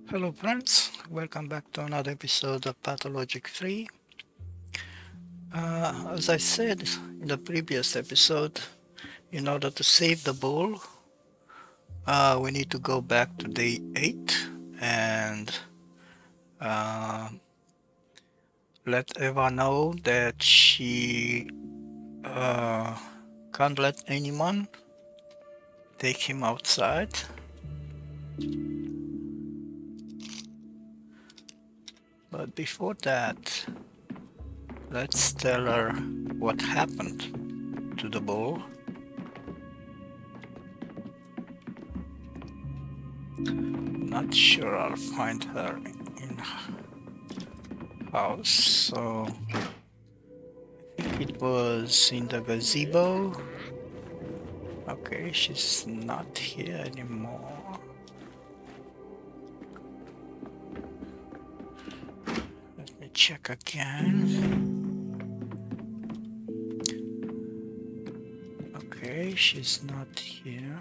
Hello friends, welcome back to another episode of Pathologic 3. As I said in the previous episode, in order to save the ball, we need to go back to day 8 and uh, let Eva know that she uh, can't let anyone take him outside. But before that, let's tell her what happened to the ball. Not sure I'll find her in house, so it was in the gazebo. Okay, she's not here anymore. Let me check again. Okay, she's not here.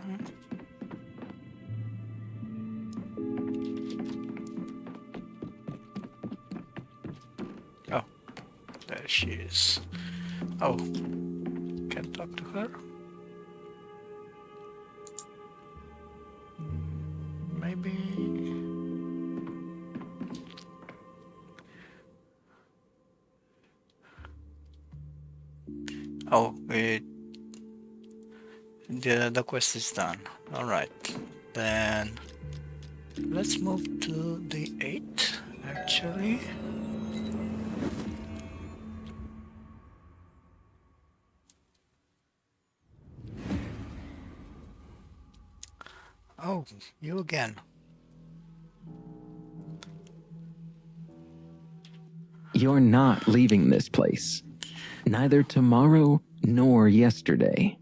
Oh, there she is. Oh, can talk to her? Maybe. Oh, the quest is done. All right, then let's move to the 8 actually. Oh, you again. You're not leaving this place. Neither tomorrow nor yesterday.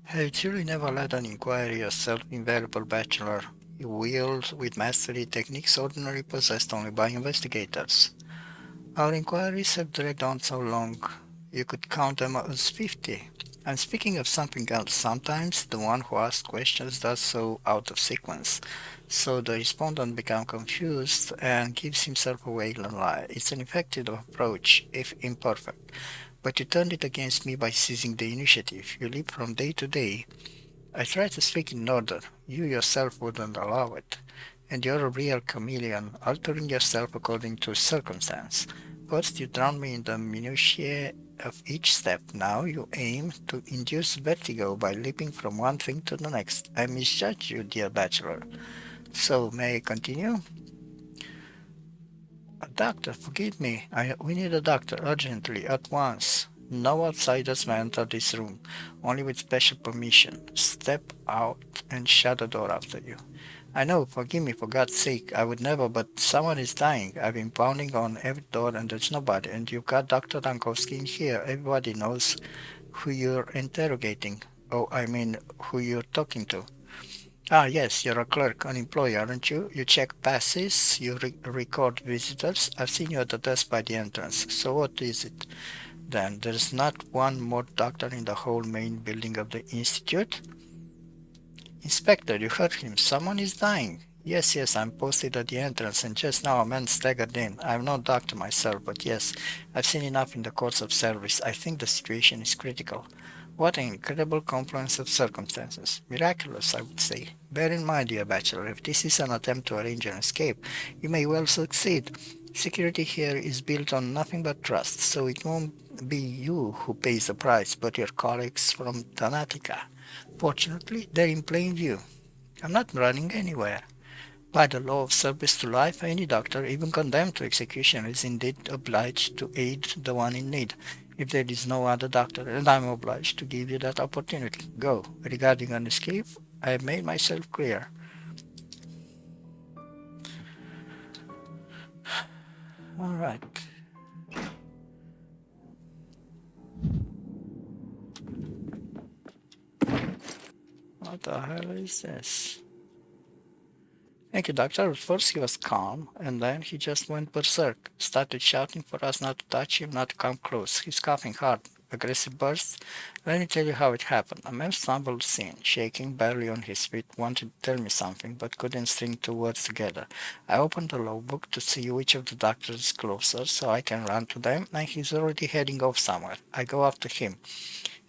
Have you really never led an inquiry yourself, invaluable bachelor? You wield with mastery techniques ordinarily possessed only by investigators. Our inquiries have dragged on so long, you could count them as 50. And speaking of something else, sometimes the one who asks questions does so out of sequence, so the respondent becomes confused and gives himself away in a lie. It's an effective approach, if imperfect. But you turned it against me by seizing the initiative. You leap from day to day. I try to speak in order. You yourself wouldn't allow it. And you're a real chameleon, altering yourself according to circumstance. First you drown me in the minutiae of each step. Now you aim to induce vertigo by leaping from one thing to the next. I misjudge you, dear bachelor. So, may I continue? A doctor, forgive me. We need a doctor urgently, at once. No outsiders may enter this room, only with special permission. Step out and shut the door after you. I know, forgive me, for God's sake, I would never, but someone is dying. I've been pounding on every door and there's nobody, and you've got Dr. Dankovsky in here. Everybody knows who you're interrogating. Oh, I mean, who you're talking to. Ah, yes, you're a clerk, an employee, aren't you? You check passes, you record visitors. I've seen you at the desk by the entrance. So what is it? Then there's not one more doctor in the whole main building of the institute? Inspector, you heard him. Someone is dying. Yes, yes, I'm posted at the entrance, and just now a man staggered in. I'm no doctor myself, but yes, I've seen enough in the course of service. I think the situation is critical. What an incredible confluence of circumstances. Miraculous, I would say. Bear in mind, dear bachelor, if this is an attempt to arrange an escape, you may well succeed. Security here is built on nothing but trust, so it won't be you who pays the price, but your colleagues from Thanatica. Fortunately, they're in plain view. I'm not running anywhere. By the law of service to life, any doctor, even condemned to execution, is indeed obliged to aid the one in need. If there is no other doctor, and I'm obliged to give you that opportunity. Go. Regarding an escape, I have made myself clear. All right. What the hell is this? Thank you, Doctor. At first he was calm, and then he just went berserk. Started shouting for us not to touch him, not to come close. He's coughing hard. aggressive bursts. Let me tell you how it happened. A man stumbled in, shaking, barely on his feet, wanted to tell me something, but couldn't string two words together. I opened the logbook to see which of the doctors is closer, so I can run to them, and he's already heading off somewhere. I go after him,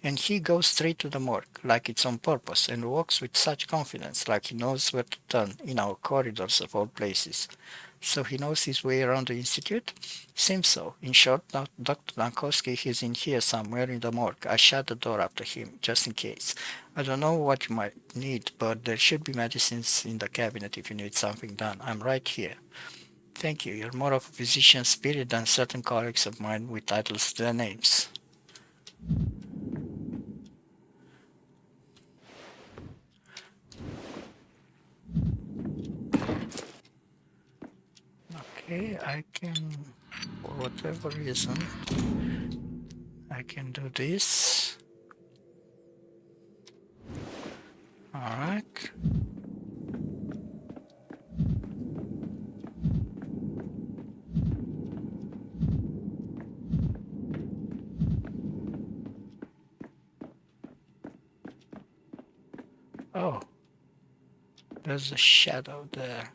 and he goes straight to the morgue, like it's on purpose, and walks with such confidence, like he knows where to turn, in our corridors of all places. So he knows his way around the institute? Seems so. In short, Dr. Dankovsky is in here somewhere in the morgue. I shut the door after him, just in case. I don't know what you might need, but there should be medicines in the cabinet if you need something done. I'm right here. Thank you. You're more of a physician spirit than certain colleagues of mine with titles to their names. Okay, I can, for whatever reason, I can do this. Alright. Oh, there's a shadow there.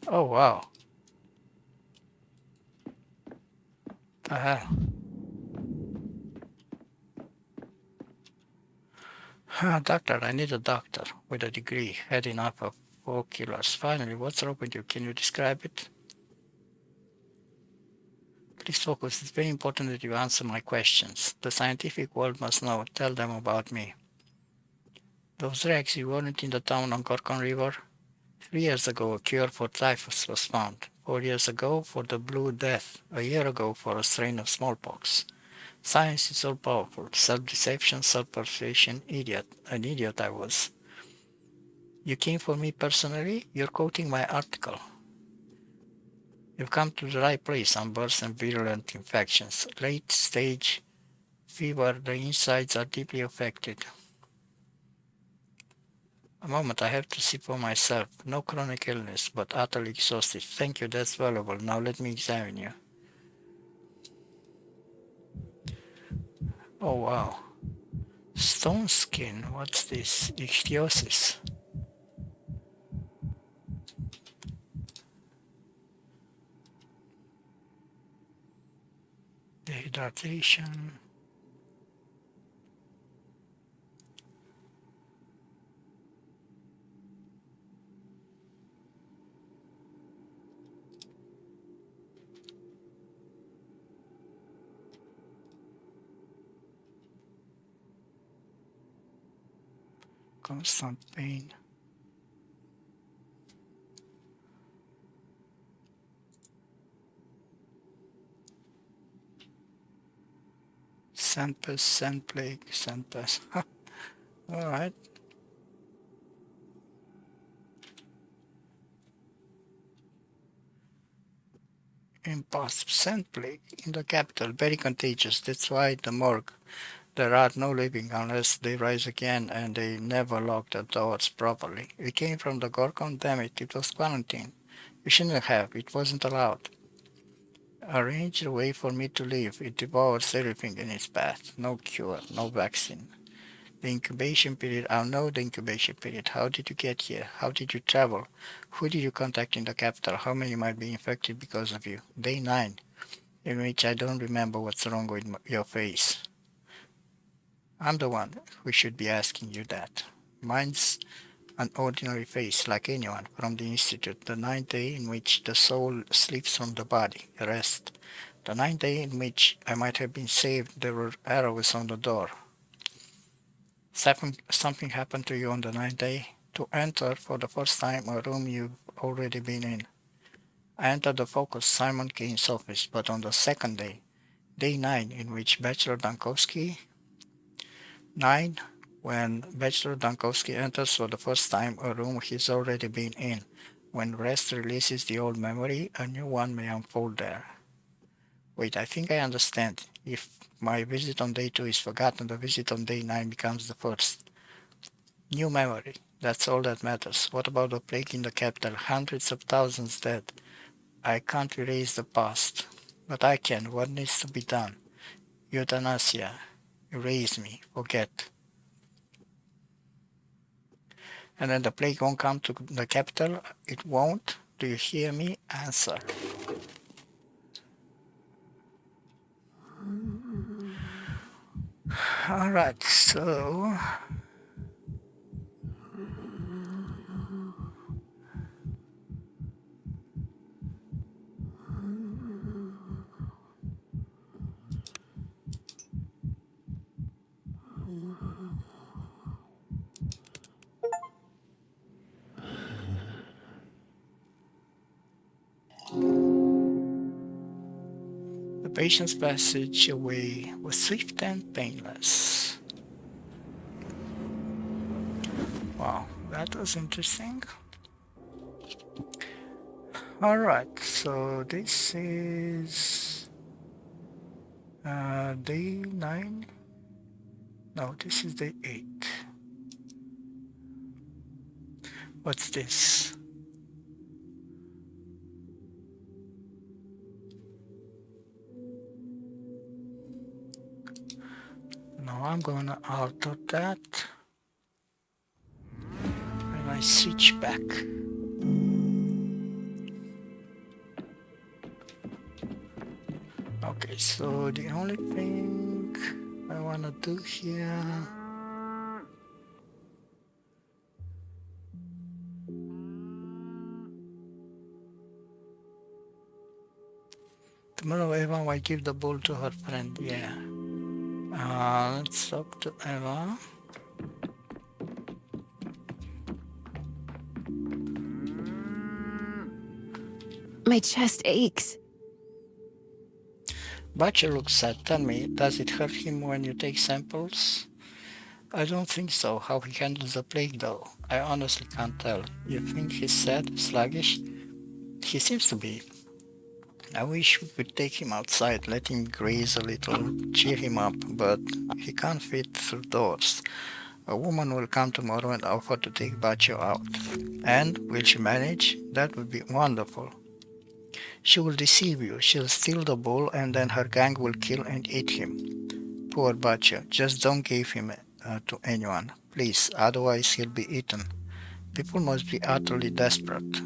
Oh, wow. The hell? Doctor, I need a doctor with a degree, had enough of 4 killers. Finally, what's wrong with you? Can you describe it? Please focus. It's very important that you answer my questions. The scientific world must know. Tell them about me. Those wrecks you weren't in the town on Gorgon River? 3 years ago, a cure for typhus was found. 4 years ago, for the Blue Death. A year ago, for a strain of smallpox. Science is all powerful. Self-deception, self-persuasion, idiot. An idiot I was. You came for me personally? You're quoting my article. You've come to the right place on births and virulent infections. Late stage fever, the insides are deeply affected. A moment, I have to see for myself. No chronic illness, but utterly exhausted. Thank you, that's valuable. Now let me examine you. Oh wow. Stone skin, what's this? Ichthyosis. Dehydration. Constant pain. Sandpest, sand plague, sandpest. Alright. Impossible. Sand plague in the capital. Very contagious. That's why the morgue. There are no living unless they rise again and they never lock the doors properly. We came from the Gorgon, damn it, it was quarantine. We shouldn't have, it wasn't allowed. Arrange a way for me to live. It devours everything in its path. No cure, no vaccine. The incubation period, I know the incubation period. How did you get here? How did you travel? Who did you contact in the capital? How many might be infected because of you? Day 9, in which I don't remember what's wrong with your face. I'm the one who should be asking you that. Mine's an ordinary face like anyone from the Institute, the 9th day in which the soul sleeps from the body, rest. The 9th day in which I might have been saved, there were arrows on the door. Something happened to you on the 9th day? To enter for the first time a room you've already been in. I entered the focus, Simon Kane's office, but on the 2nd day, day 9, in which Bachelor Dankovsky 9. When Bachelor Dankovsky enters for the first time a room he's already been in. When rest releases the old memory, a new one may unfold there. Wait, I think I understand. If my visit on day 2 is forgotten, the visit on day 9 becomes the first. New memory. That's all that matters. What about the plague in the capital? Hundreds of thousands dead. I can't erase the past. But I can. What needs to be done? Euthanasia. Erase me. Forget. And then the plague won't come to the capital? It won't? Do you hear me? Answer. Alright, so the patient's passage away was swift and painless. Wow, that was interesting. Alright, so this is day 9. No, this is day 8. What's this? Now I'm gonna alter that and I switch back. Okay, so the only thing I wanna do here, tomorrow Eva might give the ball to her friend, yeah. Let's talk to Eva. My chest aches. Butcher looks sad. Tell me, does it hurt him when you take samples? I don't think so. How he handles the plague though, I honestly can't tell. You think he's sad, sluggish? He seems to be. I wish we could take him outside, let him graze a little, cheer him up, but he can't fit through doors. A woman will come tomorrow and offer to take Baccio out. And will she manage? That would be wonderful. She will deceive you. She'll steal the bull and then her gang will kill and eat him. Poor Baccio. Just don't give him to anyone. Please, otherwise he'll be eaten. People must be utterly desperate.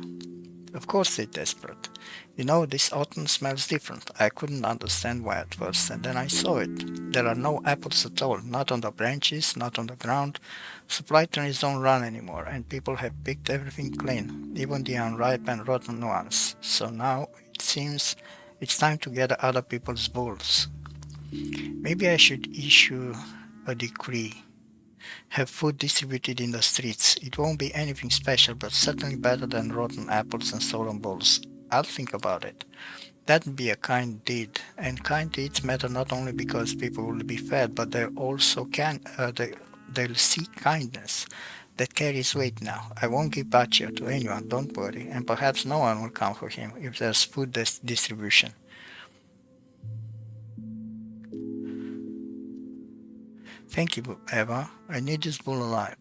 Of course they're desperate. You know, this autumn smells different. I couldn't understand why at first, and then I saw it. There are no apples at all, not on the branches, not on the ground. Supply trains don't run anymore, and people have picked everything clean, even the unripe and rotten ones. So now it seems it's time to gather other people's bulls. Maybe I should issue a decree. Have food distributed in the streets. It won't be anything special, but certainly better than rotten apples and stolen balls. I'll think about it. That'd be a kind deed, and kind deeds matter not only because people will be fed, but they'll see kindness. That carries weight now. I won't give Baccio to anyone, don't worry, and perhaps no one will come for him if there's food distribution. Thank you, Eva. I need this bull alive.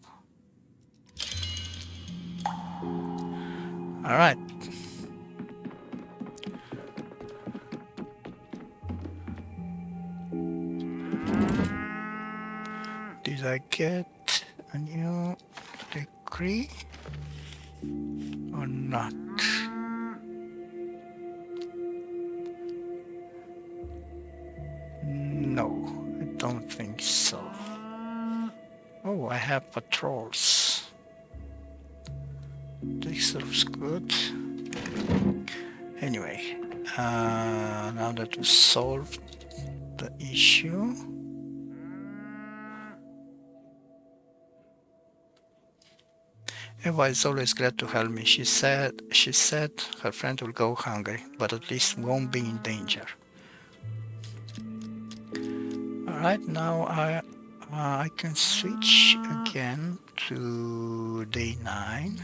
Alright. Did I get a new decree or not? No, I don't think so. Oh, I have patrols. This looks good. Anyway, now that we solved the issue, Eva is always glad to help me. She said her friend will go hungry, but at least won't be in danger. Alright, now I can switch again to day 9.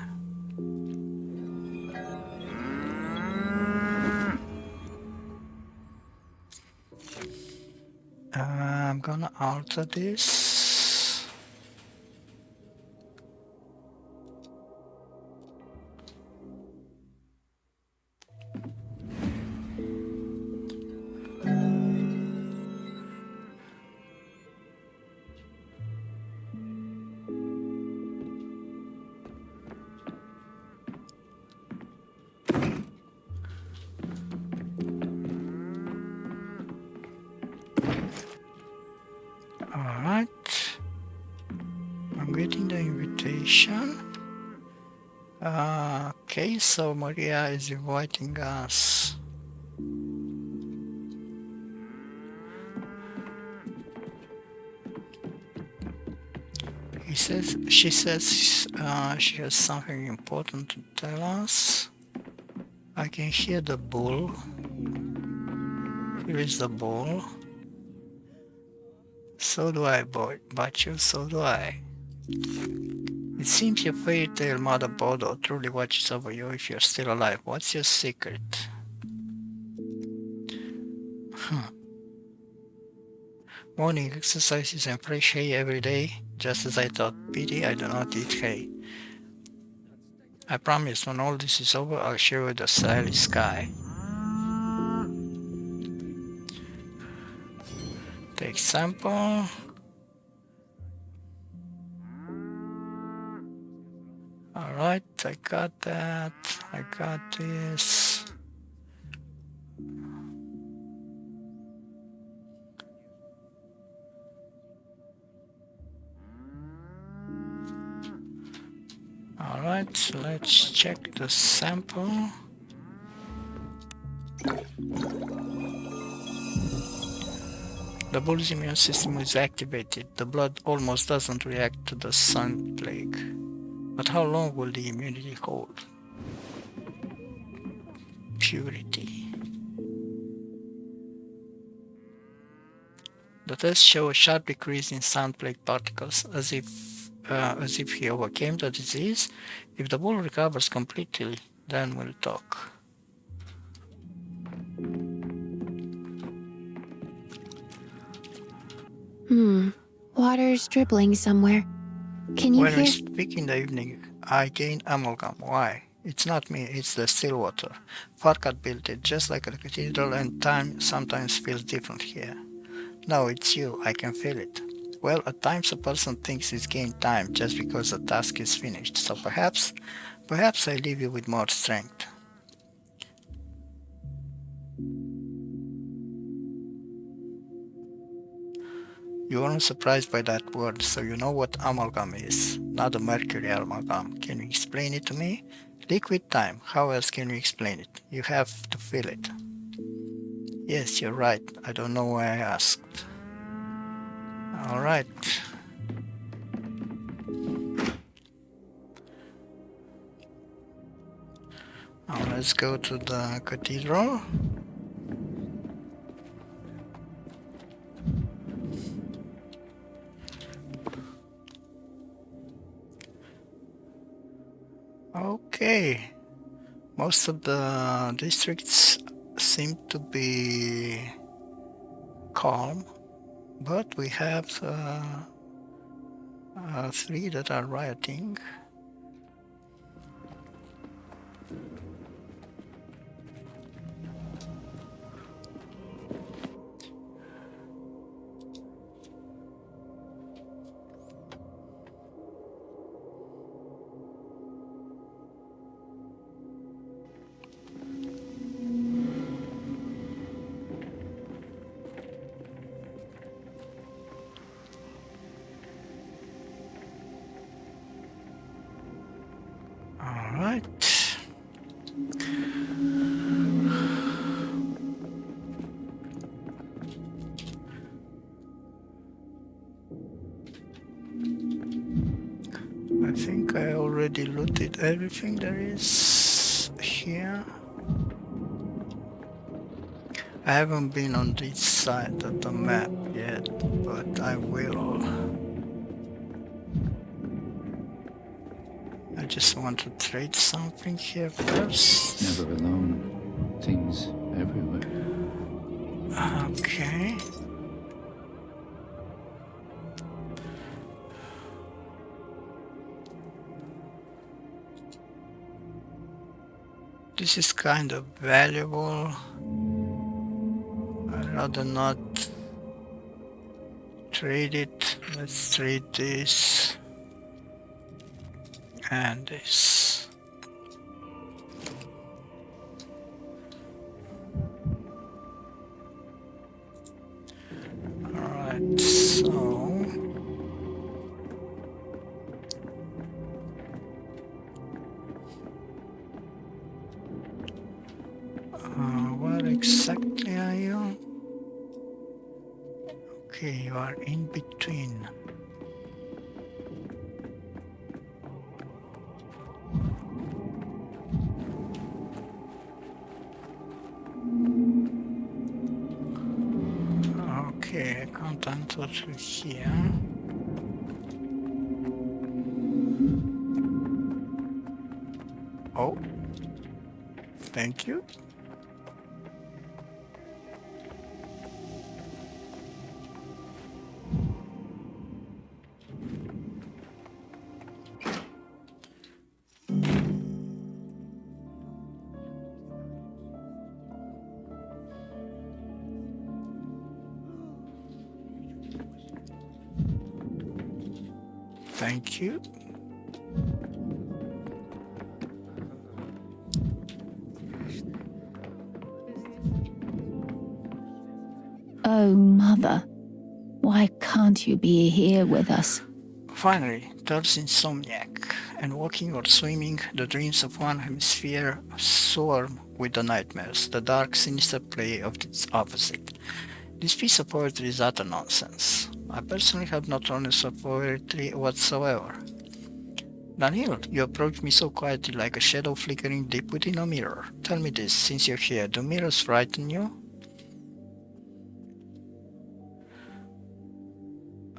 I'm gonna alter this. location. Okay, so Maria is inviting us. She says she has something important to tell us. I can hear the bull. Here is the bull. So do I, boy. Bachu, so do I. It seems your fairy tale mother Bodo truly watches over you if you're still alive. What's your secret? Morning exercises and fresh hay every day, just as I thought. Pity I do not eat hay. I promise when all this is over, I'll show you the starry sky. Take sample. Alright, I got that. I got this. Alright, let's check the sample. The bull's immune system is activated. The blood almost doesn't react to the sun plague. But how long will the immunity hold? Purity. The tests show a sharp decrease in sun plague particles, as if he overcame the disease. If the bull recovers completely, then we'll talk. Water's dribbling somewhere. Can you When we hear? speak in the evening, I gain amalgam. Why? It's not me, it's the still water. Farkat built it, just like a cathedral, and time sometimes feels different here. No, it's you, I can feel it. Well, at times a person thinks he's gained time just because the task is finished, so perhaps I leave you with more strength. You weren't surprised by that word, so you know what amalgam is. Not a mercury amalgam. Can you explain it to me? Liquid time. How else can you explain it? You have to feel it. Yes, you're right. I don't know why I asked. Alright. Now let's go to the cathedral. Okay, most of the districts seem to be calm, but we have 3 that are rioting. Alright. I think I already looted everything there is here. I haven't been on this side of the map yet, but I will. I just want to trade something here first. Never alone. Things everywhere. Okay. This is kind of valuable. I'd rather not trade it. Let's trade this and this. Alright, so Where exactly are you? Okay, you are in between. Okay, I can't enter through here. Oh, thank you. Thank you. Oh, Mother, why can't you be here with us? Finally, there's insomniac, and walking or swimming, the dreams of one hemisphere swarm with the nightmares, the dark, sinister play of its opposite. This piece of poetry is utter nonsense. I personally have no tolerance for poetry whatsoever. Daniil, you approach me so quietly like a shadow flickering deep within a mirror. Tell me this, since you're here, do mirrors frighten you?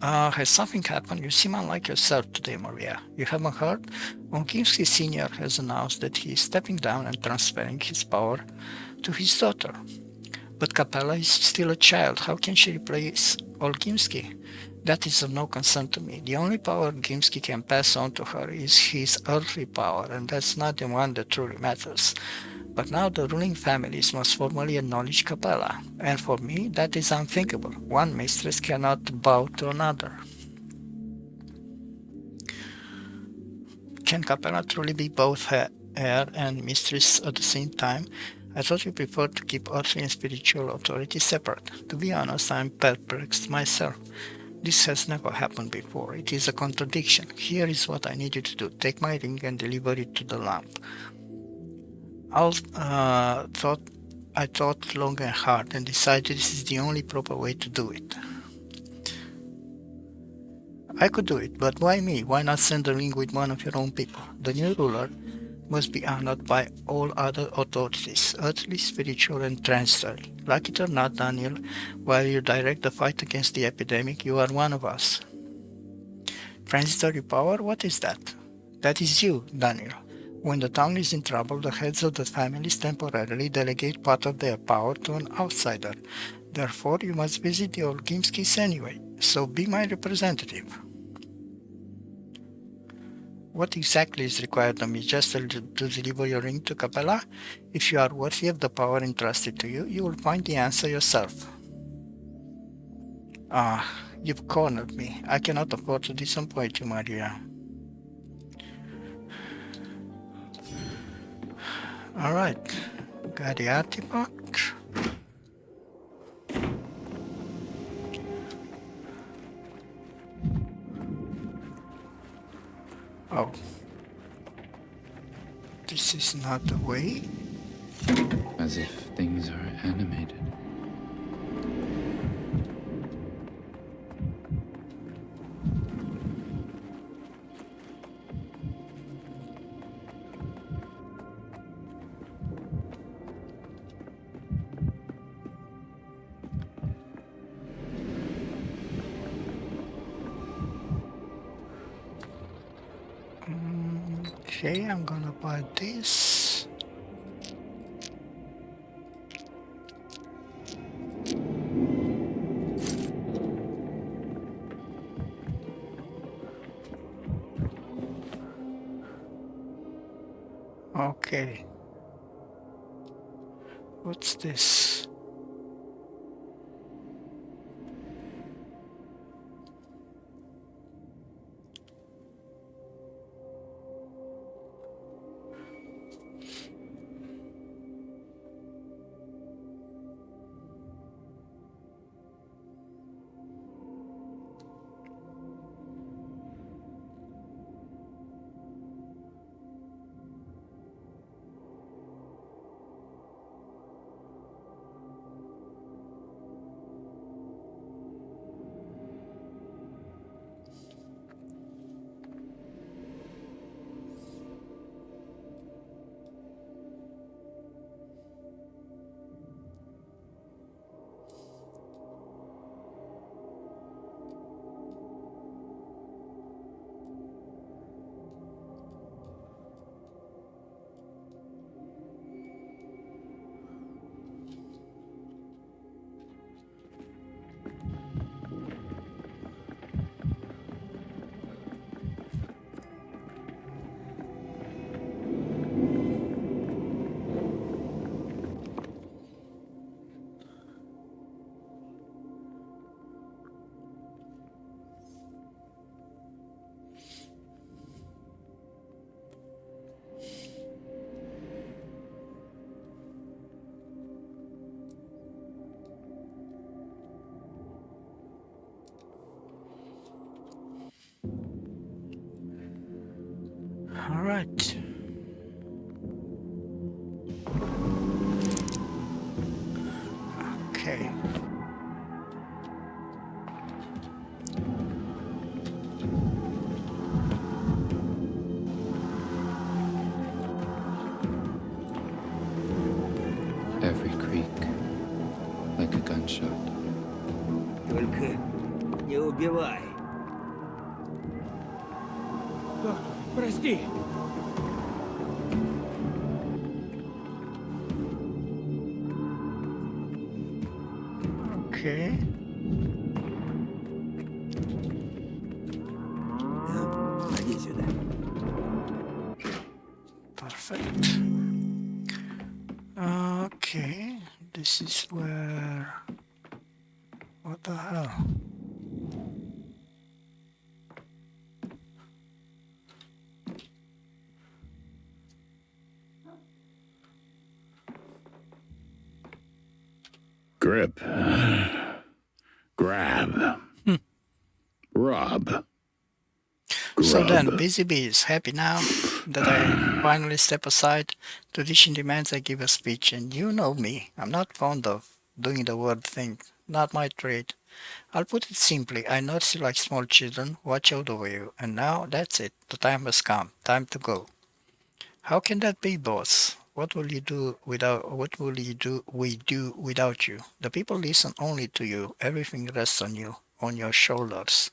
Has something happened? You seem unlike yourself today, Maria. You haven't heard? Onkimsky Sr. has announced that he is stepping down and transferring his power to his daughter. But Capella is still a child. How can she replace Olgimsky? That is of no concern to me. The only power Gimsky can pass on to her is his earthly power, and that's not the one that truly matters. But now the ruling families must formally acknowledge Capella, and for me that is unthinkable. One mistress cannot bow to another. Can Capella truly be both heir and mistress at the same time? I thought you preferred to keep earthly and spiritual authority separate. To be honest, I am perplexed myself. This has never happened before. It is a contradiction. Here is what I need you to do. Take my ring and deliver it to the lamp. I thought long and hard and decided this is the only proper way to do it. I could do it, but why me? Why not send the ring with one of your own people? The new ruler must be honored by all other authorities, earthly, spiritual, and transitory. Like it or not, Daniel, while you direct the fight against the epidemic, you are one of us. Transitory power? What is that? That is you, Daniel. When the town is in trouble, the heads of the families temporarily delegate part of their power to an outsider. Therefore, you must visit the old Gimskis anyway, so be my representative. What exactly is required of me? Just to deliver your ring to Capella? If you are worthy of the power entrusted to you, you will find the answer yourself. You've cornered me. I cannot afford to disappoint you, Maria. Alright, got the artifact. Oh. This is not the way. As if things are animated. Okay, I'm gonna buy this. Okay. What's this? Alright. Okay. Every creak, like a gunshot. Только не убивай. Доктор, прости. Okay. Иди сюда. Perfect. Okay. This is where... What the hell? Grip. Grab. Rub. So then, Grub. Busy Bee is happy now that I finally step aside. Tradition demands I give a speech, and you know me. I'm not fond of doing the word thing. Not my trade. I'll put it simply, I nurse you like small children, watch out over you, and now that's it. The time has come. Time to go. How can that be, boss? What will you do we do without you? The people listen only to you. Everything rests on you, on your shoulders.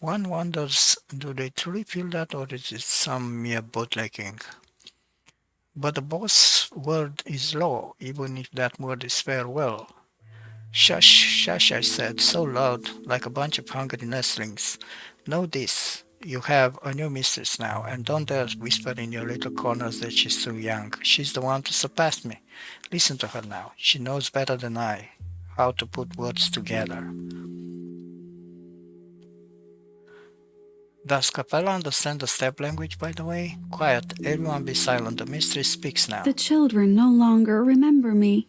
One wonders, do they truly feel that, or is it some mere bootlegging? But the boss word is law, even if that word is farewell. Shush, shush, I said, so loud, like a bunch of hungry nestlings. Know this, you have a new mistress now, and don't dare whisper in your little corners that she's too young. She's the one to surpass me. Listen to her now. She knows better than I how to put words together. Does Capella understand the step language, by the way? Quiet, everyone be silent, the mistress speaks now. The children no longer remember me.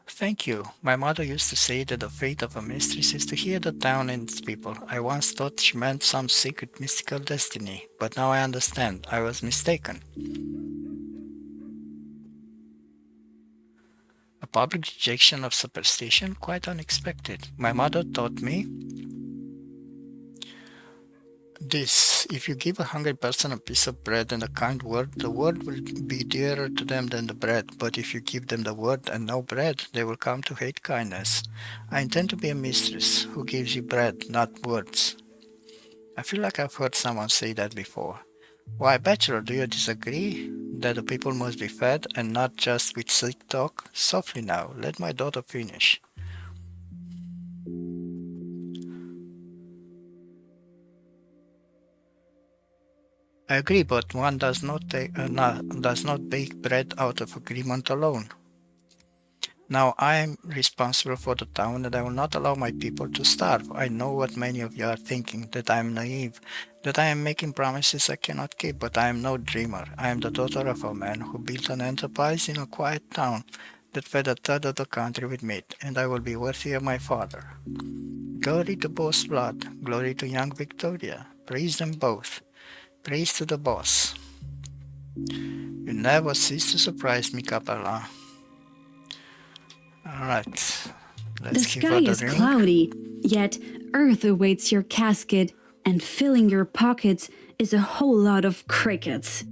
Thank you. My mother used to say that the fate of a mistress is to hear the town and its people. I once thought she meant some secret mystical destiny, but now I understand. I was mistaken. A public rejection of superstition? Quite unexpected. My mother taught me this: if you give a hungry person a piece of bread and a kind word, the word will be dearer to them than the bread. But if you give them the word and no bread, they will come to hate kindness. I intend to be a mistress who gives you bread, not words. I feel like I've heard someone say that before. Why, Bachelor, do you disagree? That the people must be fed and not just with slick talk? Softly now, let my daughter finish. I agree, but one does not bake bread out of agreement alone. Now I am responsible for the town, and I will not allow my people to starve. I know what many of you are thinking, that I am naive, that I am making promises I cannot keep, but I am no dreamer. I am the daughter of a man who built an enterprise in a quiet town that fed a third of the country with meat, and I will be worthy of my father. Glory to boss blood, glory to young Victoria. Praise them both. Praise to the boss. You never cease to surprise me, Capella. Alright, The let's give sky her the is ring. cloudy, yet earth awaits your casket, and filling your pockets is a whole lot of crickets.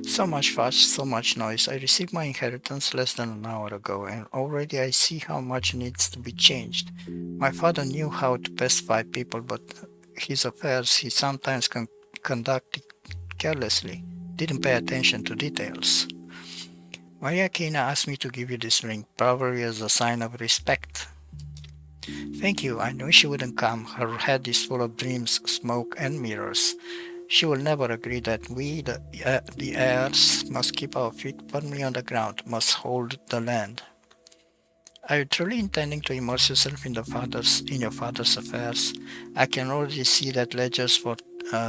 So much fuss, so much noise. I received my inheritance less than an hour ago, and already I see how much needs to be changed. My father knew how to pacify people, but his affairs he sometimes conducted carelessly, didn't pay attention to details. Maria Kina asked me to give you this ring, probably as a sign of respect. Thank you, I knew she wouldn't come. Her head is full of dreams, smoke, and mirrors. She will never agree that we, the heirs, must keep our feet firmly on the ground, must hold the land. Are you truly intending to immerse yourself in your father's affairs? I can already see that ledgers for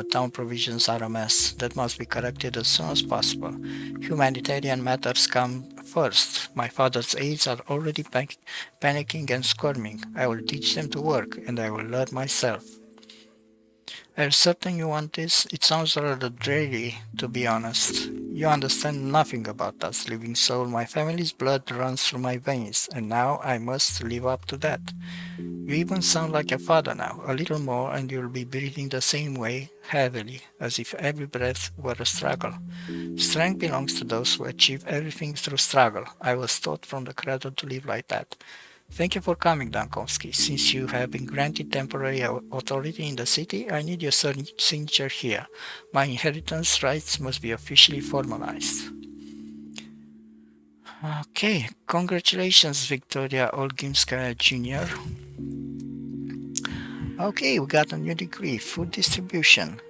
town provisions are a mess. That must be corrected as soon as possible. Humanitarian matters come first. My father's aides are already panicking and squirming. I will teach them to work, and I will learn myself. Are you certain you want this? It sounds rather dreary, to be honest. You understand nothing about us, living soul. My family's blood runs through my veins, and now I must live up to that. You even sound like a father now. A little more, and you'll be breathing the same way, heavily, as if every breath were a struggle. Strength belongs to those who achieve everything through struggle. I was taught from the cradle to live like that. Thank you for coming, Dankovsky. Since you have been granted temporary authority in the city, I need your signature here. My inheritance rights must be officially formalized. Okay, congratulations, Victoria Olgimskaya Jr. Okay, we got a new degree, food distribution.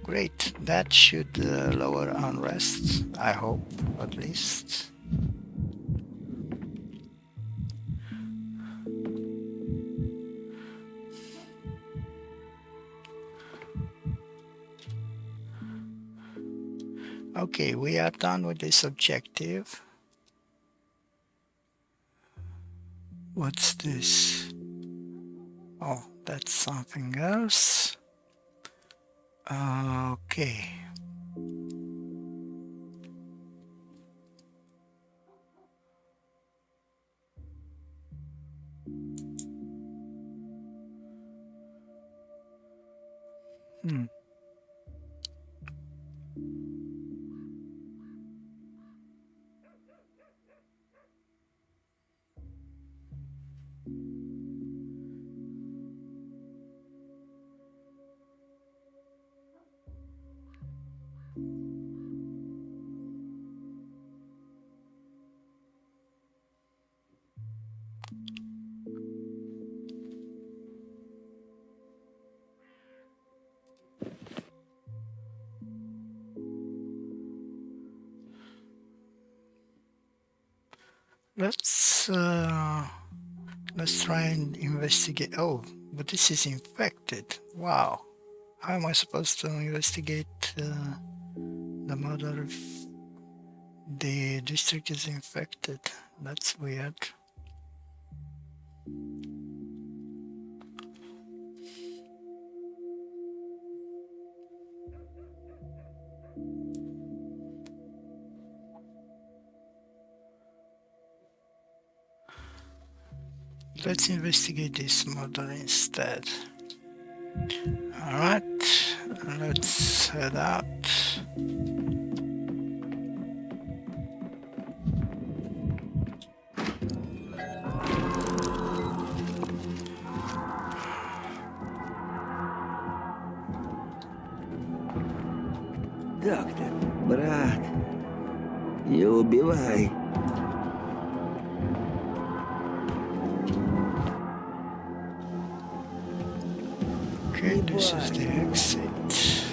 Great, that should lower unrest, I hope, at least. Okay, we are done with this objective. What's this? Oh, that's something else. Okay. Let's try and investigate. Oh, but this is infected. Wow. How am I supposed to investigate the murder if the district is infected? That's weird. Let's investigate this murder instead. Alright, let's head out. Доктор, брат, не убивай. Okay, this is the exit.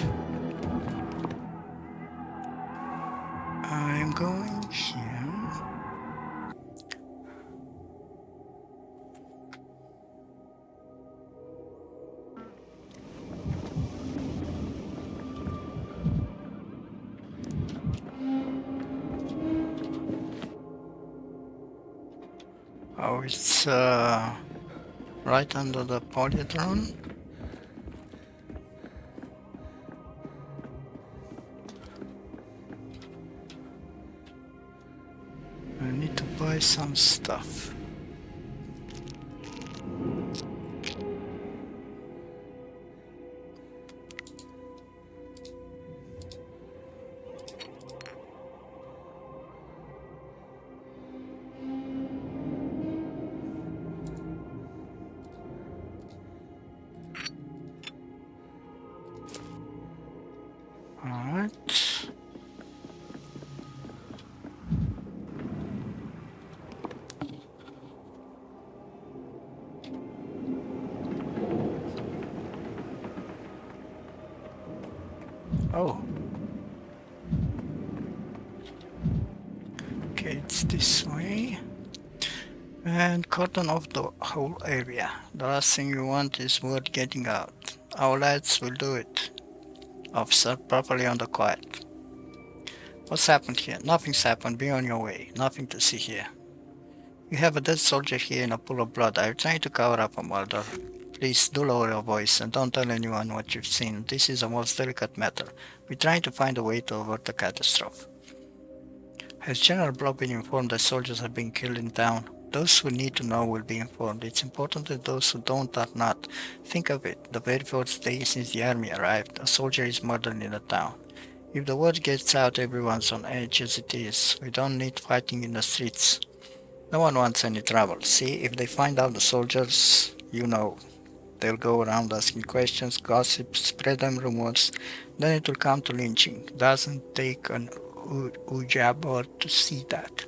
I'm going here. Oh, it's right under the polytron. I need to buy some stuff. Alright. Oh. Okay, it's this way. And cordon off the whole area. The last thing you want is word getting out. Our lads will do it. Officer, properly on the quiet. What's happened here? Nothing's happened. Be on your way. Nothing to see here. You have a dead soldier here in a pool of blood. Are you trying to cover up a murder? Please do lower your voice and don't tell anyone what you've seen. This is a most delicate matter. We're trying to find a way to avert the catastrophe. Has General Block been informed that soldiers have been killed in town? Those who need to know will be informed. It's important that those who don't are not. Think of it. The very first day since the army arrived, a soldier is murdered in the town. If the word gets out, everyone's on edge as it is. We don't need fighting in the streets. No one wants any trouble. See, if they find out the soldiers, you know, they'll go around asking questions, gossip, spread them rumors. Then it will come to lynching. Doesn't take an Ouija board to see that.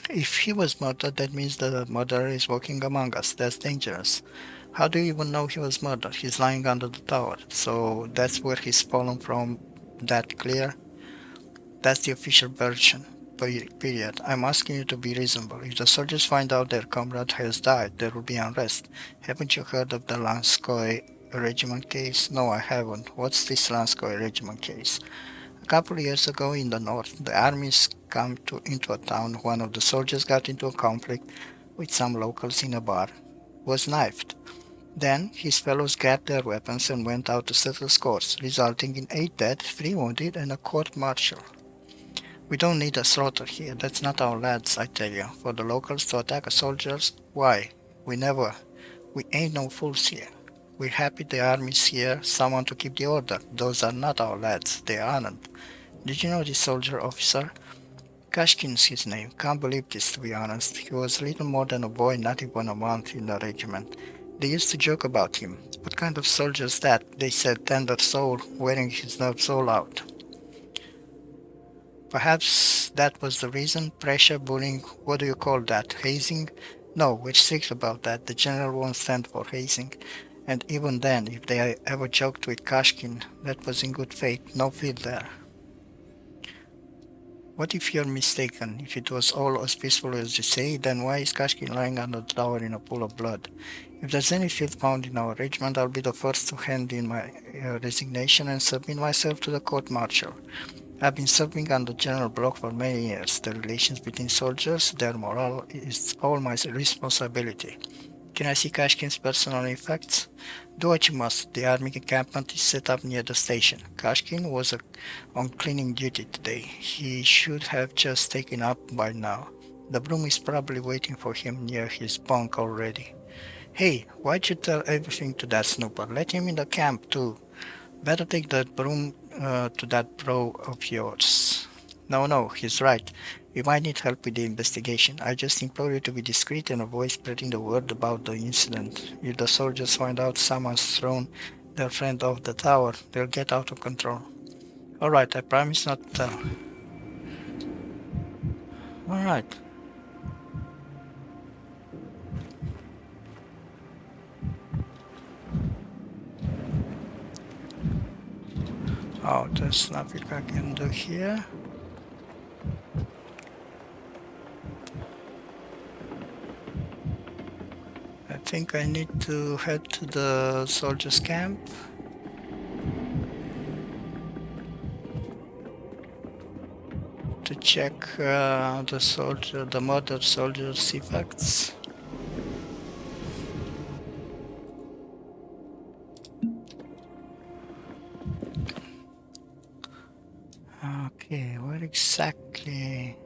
If he was murdered, that means the murderer is walking among us. That's dangerous. How do you even know he was murdered? He's lying under the tower. So that's where he's fallen from. That clear? That's the official version. Period. I'm asking you to be reasonable. If the soldiers find out their comrade has died, there will be unrest. Haven't you heard of the Lanskoy regiment case? No, I haven't. What's this Lanskoy regiment case? A couple of years ago in the north, the armies came into a town. One of the soldiers got into a conflict with some locals in a bar, was knifed. Then his fellows grabbed their weapons and went out to settle scores, resulting in 8 dead, 3 wounded, and a court-martial. We don't need a slaughter here. That's not our lads, I tell you. For the locals to attack soldiers, why? We ain't no fools here. We're happy the army's here, someone to keep the order. Those are not our lads. They aren't. Did you know this soldier, officer? Kashkin's his name. Can't believe this, to be honest. He was little more than a boy, not even a month in the regiment. They used to joke about him. What kind of soldier's that? They said tender soul, wearing his nerves all out. Perhaps that was the reason. Pressure, bullying, what do you call that? Hazing? No, we're strict about that. The general won't stand for hazing. And even then, if they ever joked with Kashkin, that was in good faith, no fear there. What if you're mistaken? If it was all as peaceful as you say, then why is Kashkin lying under the tower in a pool of blood? If there's any field found in our regiment, I'll be the first to hand in my resignation and submit myself to the court-martial. I've been serving under General Block for many years. The relations between soldiers, their morale, is all my responsibility. Can I see Kashkin's personal effects? Do what you must. The army encampment is set up near the station. Kashkin was on cleaning duty today. He should have just taken up by now. The broom is probably waiting for him near his bunk already. Hey, why'd you tell everything to that snooper? Let him in the camp too. Better take that broom to that bro of yours. No, he's right. We might need help with the investigation. I just implore you to be discreet and avoid spreading the word about the incident. If the soldiers find out someone's thrown their friend off the tower, they'll get out of control. Alright, I promise not to tell. Alright. Oh, there's nothing I can do here. I think I need to head to the soldiers' camp. To check the murdered soldier's effects. Okay, where exactly?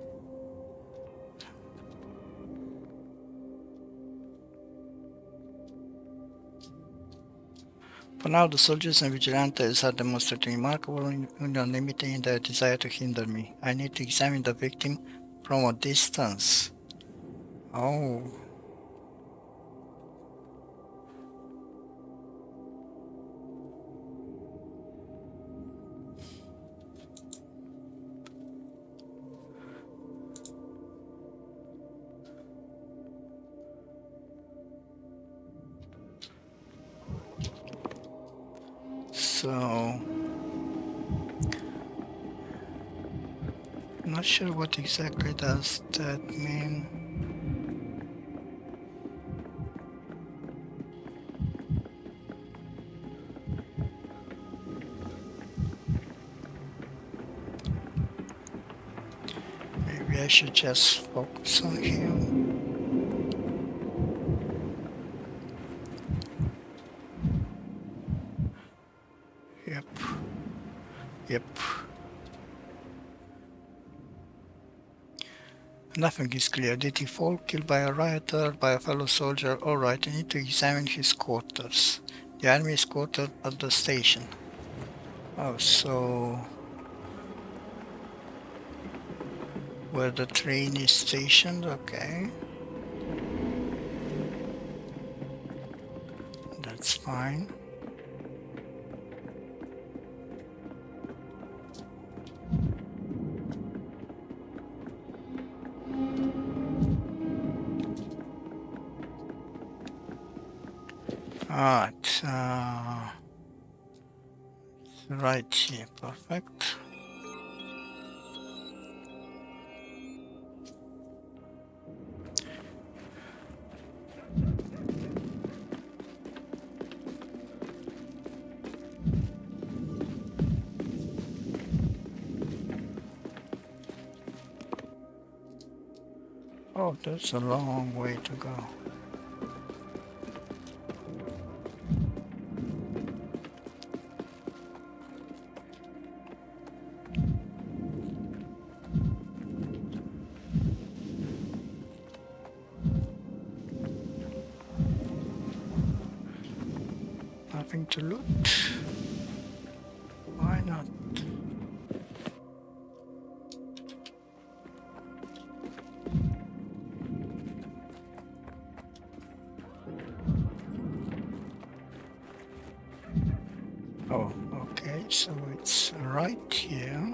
For now, the soldiers and vigilantes are demonstrating remarkable unanimity in their desire to hinder me. I need to examine the victim from a distance. Oh. So, I'm not sure what exactly does that mean. Maybe I should just focus on him. Nothing is clear. Did he fall, killed by a rioter, by a fellow soldier? Alright, I need to examine his quarters. The enemy is quartered at the station. Oh, so... where the train is stationed, okay. That's fine. Alright, right here, perfect. Oh, that's a long way to go. Nothing to loot. Why not? Oh, okay, so it's right here.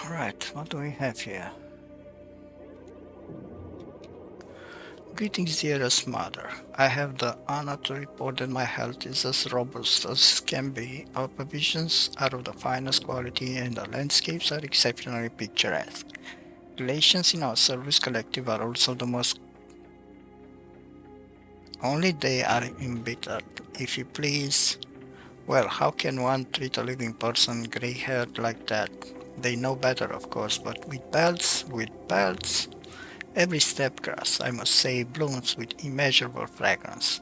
Right, what do we have here? Greetings, dearest mother. I have the honor to report that my health is as robust as can be. Our provisions are of the finest quality and the landscapes are exceptionally picturesque. Relations in our service collective are also the most. Only they are embittered, if you please. Well, how can one treat a living person gray-haired like that? They know better, of course, but with belts. Every step grass, I must say, blooms with immeasurable fragrance.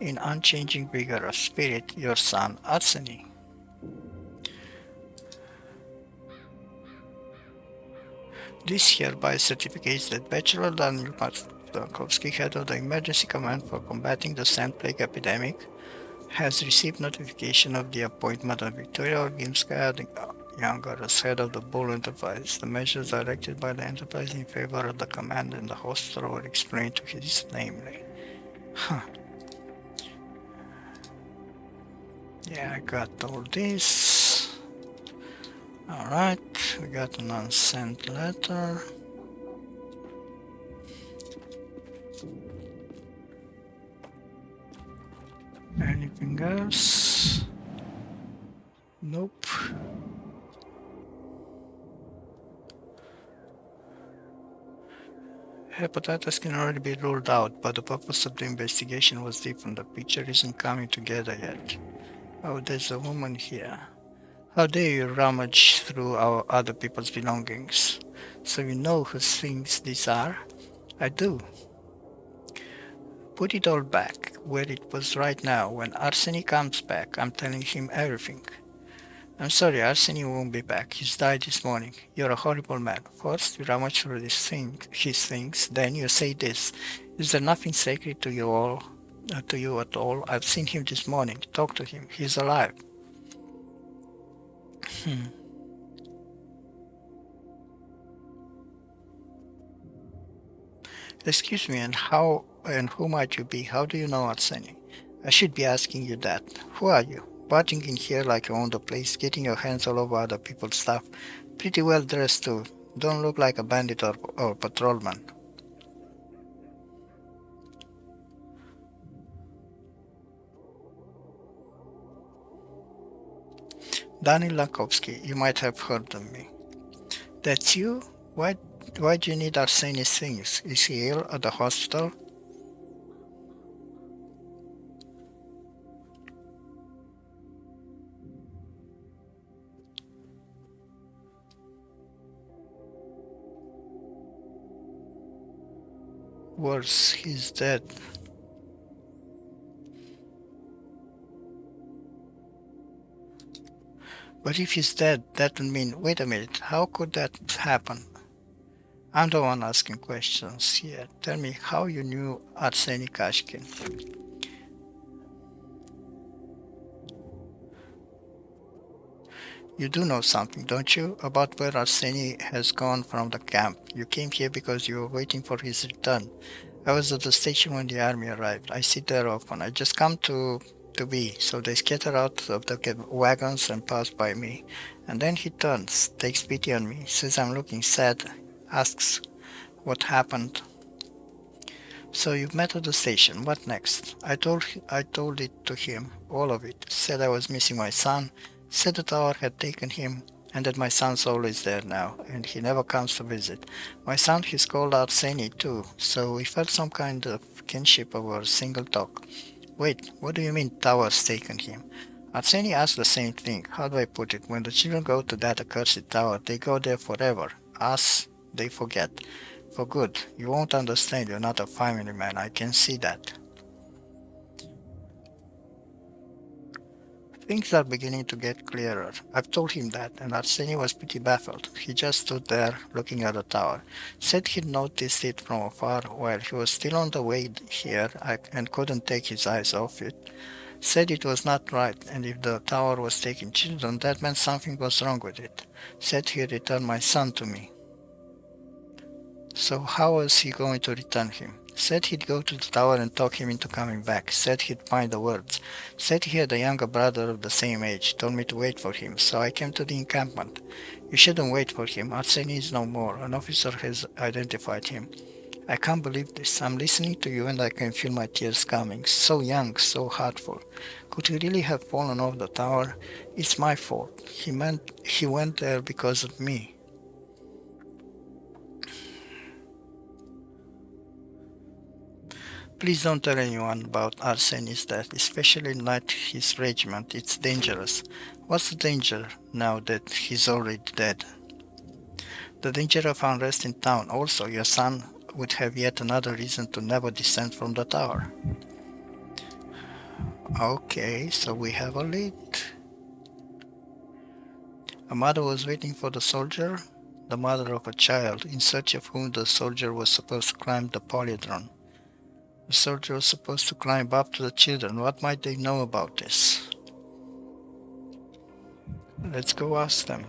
In unchanging vigor of spirit, your son, Arseny. This hereby certificates that Bachelor Daniil Dankovsky, head of the Emergency Command for combating the Sand Plague epidemic, has received notification of the appointment of Victoria Orgimskaya the Younger as head of the Bull Enterprise. The measures directed by the enterprise in favor of the command and the hospital were explained to his namely. Huh. Yeah, I got all this. Alright, we got an unsent letter. Anything else? Nope. Hepatitis can already be ruled out, but the purpose of the investigation was different. The picture isn't coming together yet. Oh, there's a woman here. How dare you rummage through our other people's belongings? So you know whose things these are? I do. Put it all back, where it was right now. When Arseny comes back, I'm telling him everything. I'm sorry, Arseny won't be back. He's died this morning. You're a horrible man. First, you rummage through his things, then you say this. Is there nothing sacred to you all? To you at all? I've seen him this morning. Talk to him. He's alive. Excuse me, and who might you be? How do you know Arseny? I should be asking you that. Who are you? Barging in here like you own the place, getting your hands all over other people's stuff. Pretty well dressed too. Don't look like a bandit or patrolman. Daniil Dankovsky, you might have heard of me. That's you? Why do you need Arseny's things? Is he ill at the hospital? Worse, he's dead. But if he's dead, that would mean, wait a minute, how could that happen? I'm the one asking questions here. Tell me how you knew Arseny Kashkin. You do know something, don't you, about where Arseny has gone from the camp? You came here because you were waiting for his return. I was at the station when the army arrived. I sit there often. I just come to be. So they scatter out of the wagons and pass by me. And then he turns, takes pity on me, says I'm looking sad, asks what happened. So you met at the station. What next? I told it to him, all of it. Said I was missing my son. Said the tower had taken him, and that my son's always there now, and he never comes to visit. My son, he's called Arseny too, so we felt some kind of kinship over a single talk. Wait, what do you mean tower's taken him? Arseny asked the same thing. How do I put it? When the children go to that accursed tower, they go there forever. Us, they forget. For good. You won't understand. You're not a family man. I can see that. Things are beginning to get clearer. I've told him that, and Arseny was pretty baffled. He just stood there, looking at the tower. Said he'd noticed it from afar while he was still on the way here and couldn't take his eyes off it. Said it was not right, and if the tower was taking children, that meant something was wrong with it. Said he'd return my son to me. So how was he going to return him? Said he'd go to the tower and talk him into coming back. Said he'd find the words. Said he had a younger brother of the same age. Told me to wait for him, so I came to the encampment. You shouldn't wait for him. Arseny is no more. An officer has identified him. I can't believe this. I'm listening to you and I can feel my tears coming. So young, so heartful. Could he really have fallen off the tower? It's my fault. He went there because of me. Please don't tell anyone about Arseny's death, especially not his regiment. It's dangerous. What's the danger now that he's already dead? The danger of unrest in town. Also, your son would have yet another reason to never descend from the tower. Okay, so we have a lead. A mother was waiting for the soldier, the mother of a child, in search of whom the soldier was supposed to climb the polydron. The soldier was supposed to climb up to the children. What might they know about this? Let's go ask them.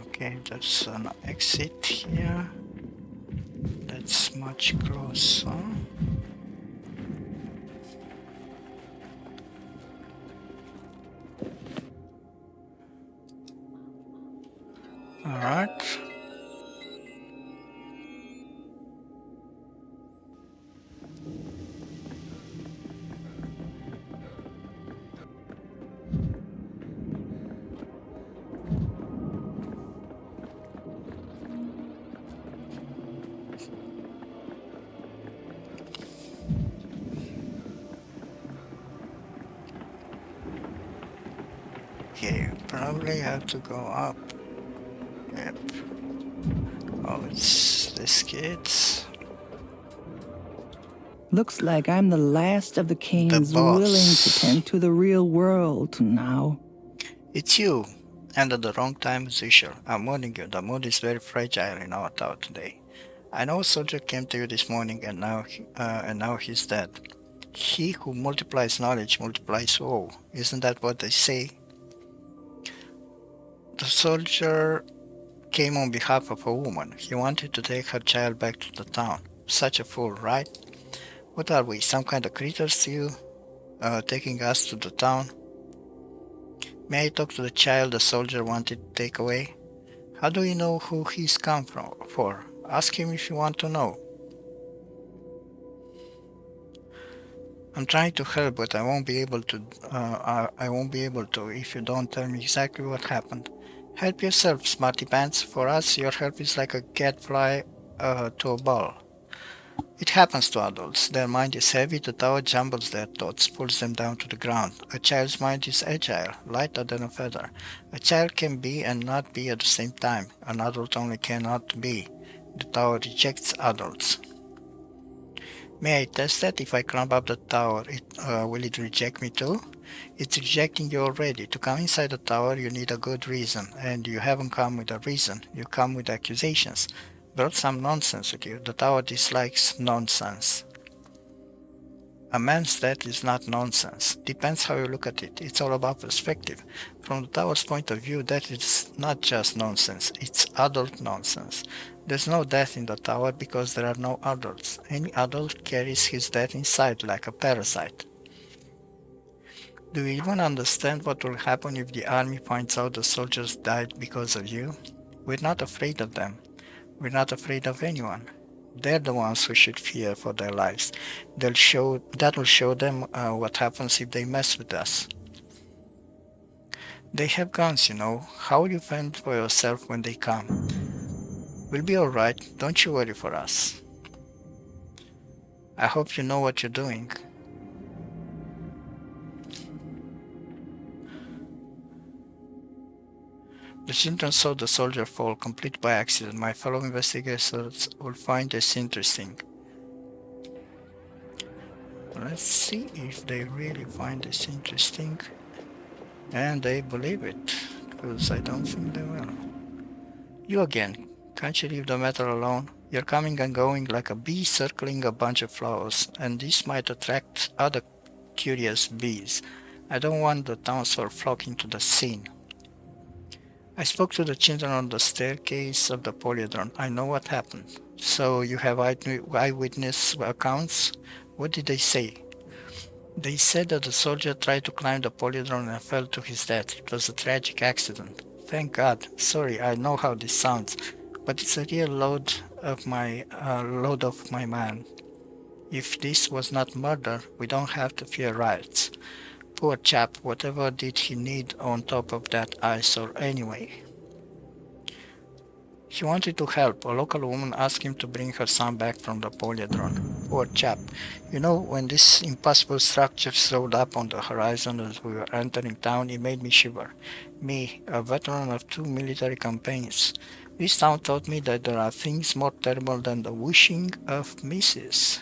Okay, there's an exit here. That's much closer. Alright. Okay, probably have to go up. Yep. Oh, it's this kids. Looks like I'm the last of the kings boss. willing to tend to the real world now. It's you, and at the wrong time as usual. I'm warning you, the mood is very fragile in our town today. I know a soldier came to you this morning, and now he's dead. He who multiplies knowledge multiplies woe. Isn't that what they say? The soldier came on behalf of a woman. He wanted to take her child back to the town. Such a fool, right? What are we, some kind of creatures to you? Taking us to the town? May I talk to the child the soldier wanted to take away? How do you know who he's come for? Ask him if you want to know. I'm trying to help, but I won't be able to if you don't tell me exactly what happened. Help yourself, smarty pants. For us, your help is like a gadfly to a ball. It happens to adults. Their mind is heavy, the tower jumbles their thoughts, pulls them down to the ground. A child's mind is agile, lighter than a feather. A child can be and not be at the same time. An adult only cannot be. The tower rejects adults. May I test that? If I climb up the tower, will it reject me too? It's rejecting you already. To come inside the tower, you need a good reason, and you haven't come with a reason. You come with accusations. Brought some nonsense with you. The tower dislikes nonsense. A man's death is not nonsense. Depends how you look at it. It's all about perspective. From the tower's point of view, that is not just nonsense. It's adult nonsense. There's no death in the tower because there are no adults. Any adult carries his death inside like a parasite. Do you even understand what will happen if the army finds out the soldiers died because of you? We're not afraid of them. We're not afraid of anyone. They're the ones who should fear for their lives. That will show them what happens if they mess with us. They have guns, you know. How will you fend for yourself when they come? We'll be alright. Don't you worry for us. I hope you know what you're doing. The children saw the soldier fall, complete by accident. My fellow investigators will find this interesting. Let's see if they really find this interesting. And they believe it, because I don't think they will. You again. Can't you leave the matter alone? You're coming and going like a bee circling a bunch of flowers, and this might attract other curious bees. I don't want the townsfolk flocking to the scene. I spoke to the children on the staircase of the polyhedron. I know what happened. So you have eyewitness accounts? What did they say? They said that the soldier tried to climb the polyhedron and fell to his death. It was a tragic accident. Thank God. Sorry, I know how this sounds, but it's a real load off my mind. If this was not murder, we don't have to fear riots. Poor chap, whatever did he need on top of that eyesore anyway? He wanted to help. A local woman asked him to bring her son back from the polyhedron. Poor chap. You know, when this impossible structure showed up on the horizon as we were entering town, it made me shiver. Me, a veteran of 2 military campaigns. This town taught me that there are things more terrible than the wishing of misses.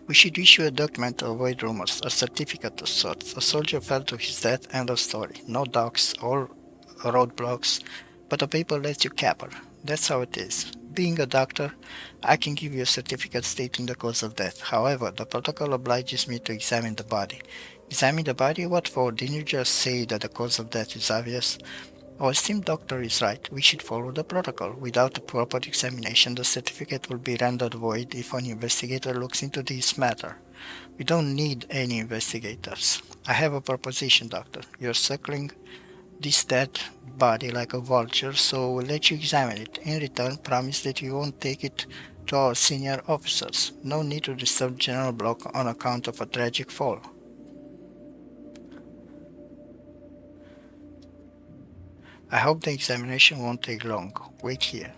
We should issue a document to avoid rumors, a certificate of sorts. A soldier fell to his death, end of story. No docs or roadblocks, but the paper lets you caper. That's how it is. Being a doctor, I can give you a certificate stating the cause of death. However, the protocol obliges me to examine the body. Examine the body? What for? Didn't you just say that the cause of death is obvious? Our esteemed doctor is right. We should follow the protocol. Without a proper examination, the certificate will be rendered void if an investigator looks into this matter. We don't need any investigators. I have a proposition, doctor. You're circling this dead body like a vulture, so we'll let you examine it. In return, promise that you won't take it to our senior officers. No need to disturb General Block on account of a tragic fall. I hope the examination won't take long. Wait here.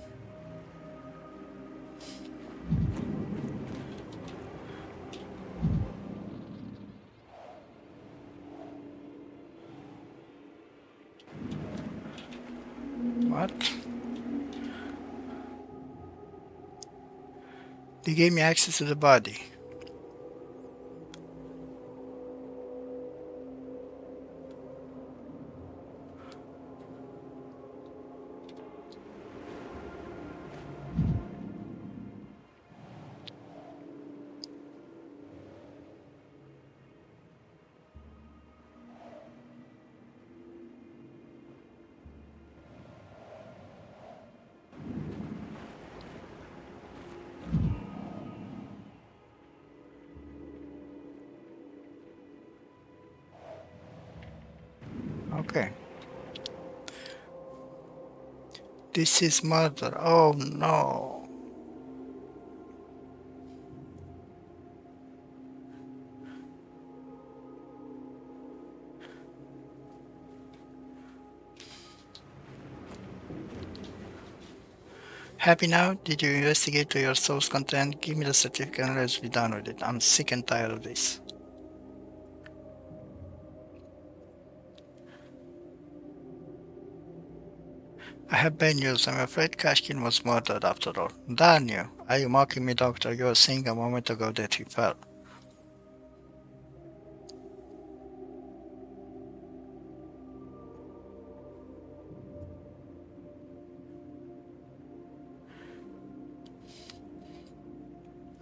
What? They gave me access to the body. Okay. This is murder. Oh no. Happy now? Did you investigate to your source content? Give me the certificate and let's be done with it. I'm sick and tired of this. I have bad news. I'm afraid Kashkin was murdered after all. Darn you! Are you mocking me, Doctor? You were saying a moment ago that he fell.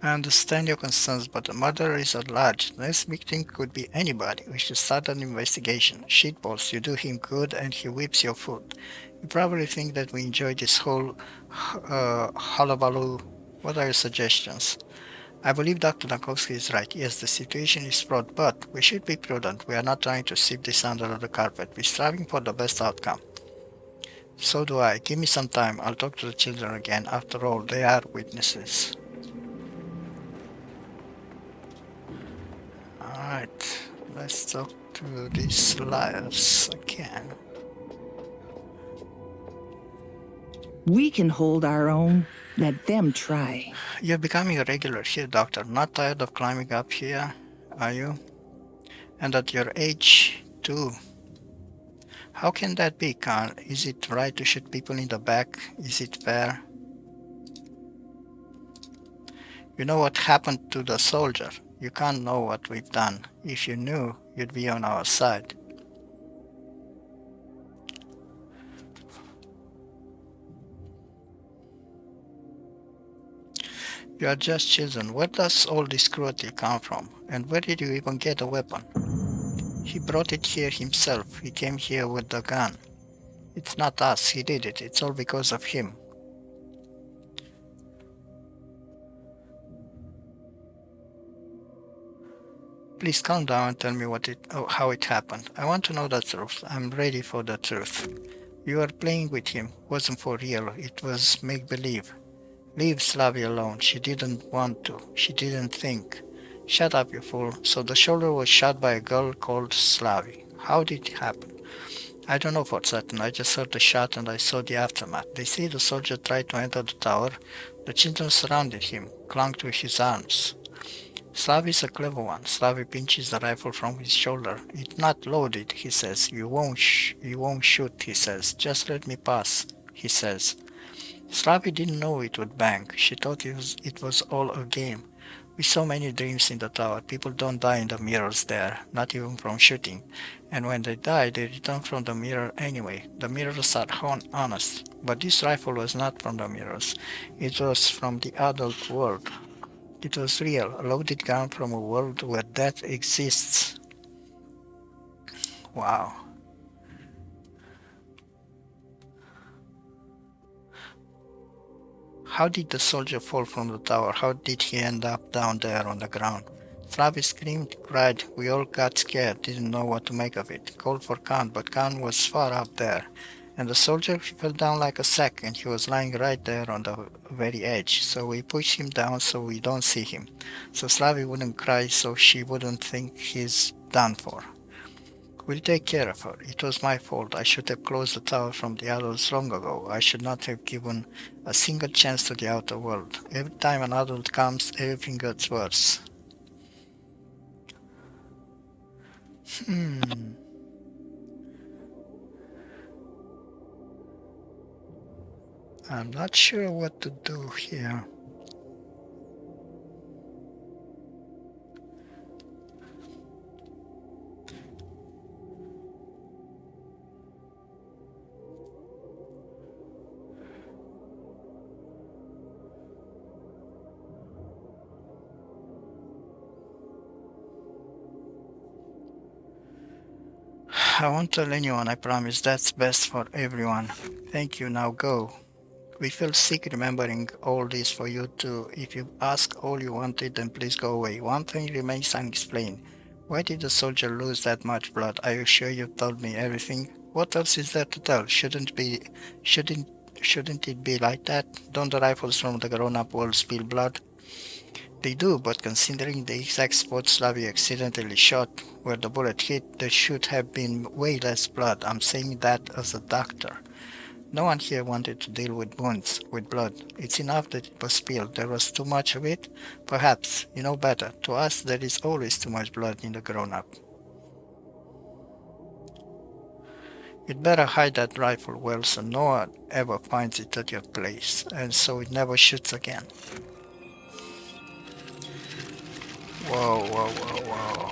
I understand your concerns, but the murderer is at large. The next victim could be anybody. We should start an investigation. Shitballs, you do him good and he whips your food. You probably think that we enjoy this whole hullabaloo. What are your suggestions? I believe Dr. Dankovsky is right. Yes, the situation is fraught, but we should be prudent. We are not trying to sweep this under the carpet. We're striving for the best outcome. So do I. Give me some time. I'll talk to the children again. After all, they are witnesses. Alright, let's talk to these liars again. We can hold our own. Let them try. You're becoming a regular here, Doctor. Not tired of climbing up here, are you? And at your age, too. How can that be, Khan? Is it right to shoot people in the back? Is it fair? You know what happened to the soldier. You can't know what we've done. If you knew, you'd be on our side. You are just children. Where does all this cruelty come from? And where did you even get a weapon? He brought it here himself. He came here with the gun. It's not us. He did it. It's all because of him. Please calm down and tell me how it happened. I want to know the truth. I'm ready for the truth. You were playing with him. It wasn't for real. It was make-believe. Leave Slavy alone. She didn't want to. She didn't think. Shut up, you fool. So the shoulder was shot by a girl called Slavy. How did it happen? I don't know for certain. I just heard the shot and I saw the aftermath. They say the soldier tried to enter the tower. The children surrounded him, clung to his arms. Slavy's a clever one. Slavy pinches the rifle from his shoulder. It's not loaded, he says. You won't shoot, he says. Just let me pass, he says. Slavy didn't know it would bang. She thought it was all a game. We saw many dreams in the tower. People don't die in the mirrors there, not even from shooting. And when they die, they return from the mirror anyway. The mirrors are honest. But this rifle was not from the mirrors. It was from the adult world. It was real, a loaded gun from a world where death exists. Wow. How did the soldier fall from the tower? How did he end up down there on the ground? Slavy screamed, cried. We all got scared, didn't know what to make of it. Called for Khan, but Khan was far up there. And the soldier fell down like a sack, and he was lying right there on the very edge. So we pushed him down so we don't see him. So Slavy wouldn't cry, so she wouldn't think he's done for. We'll take care of her. It was my fault. I should have closed the tower from the adults long ago. I should not have given a single chance to the outer world. Every time an adult comes, everything gets worse. I'm not sure what to do here. I won't tell anyone, I promise. That's best for everyone. Thank you, now go. We feel sick remembering all this for you too. If you ask all you wanted, then please go away. One thing remains unexplained. Why did the soldier lose that much blood? Are you sure you told me everything? What else is there to tell? Shouldn't it be like that? Don't the rifles from the grown-up world spill blood? They do, but considering the exact spot Slavy accidentally shot where the bullet hit, there should have been way less blood. I'm saying that as a doctor. No one here wanted to deal with wounds, with blood. It's enough that it was spilled. There was too much of it? Perhaps. You know better. To us, there is always too much blood in the grown-up. You'd better hide that rifle well so no one ever finds it at your place, and so it never shoots again. Whoa, whoa, whoa, whoa.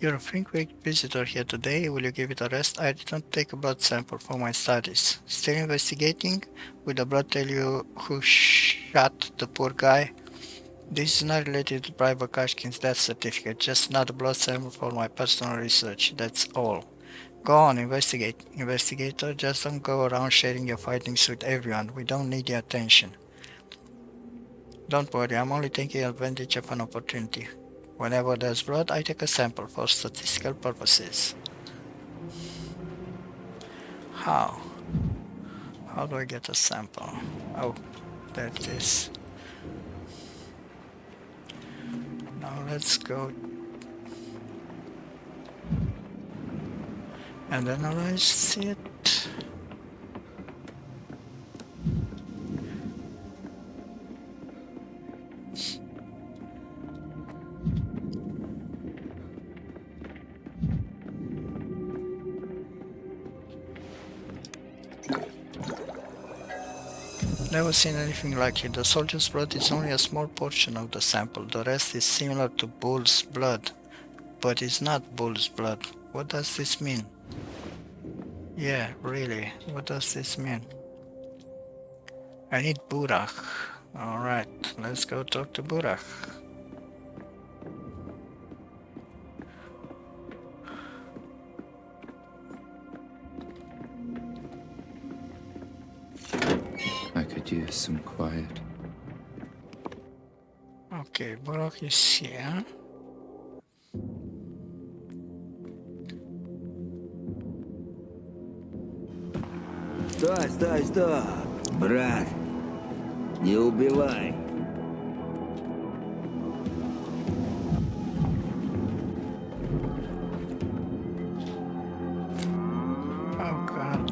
You're a frequent visitor here today. Will you give it a rest? I didn't take a blood sample for my studies. Still investigating? Will the blood tell you who shot the poor guy? This is not related to Private Kashkin's death certificate, just not a blood sample for my personal research, that's all. Go on, investigate. Investigator, just don't go around sharing your findings with everyone. We don't need your attention. Don't worry, I'm only taking advantage of an opportunity. Whenever there's blood, I take a sample for statistical purposes. How? How do I get a sample? Oh, there it is. Now let's go and analyze it. Never seen anything like it. The soldier's blood is only a small portion of the sample. The rest is similar to bull's blood. But it's not bull's blood. What does this mean? Yeah, really. What does this mean? I need Burak. Alright, let's go talk to Burak. I could use some quiet. Okay, Burak is here. Стой, стой, стой! Брат, не убивай! Oh god.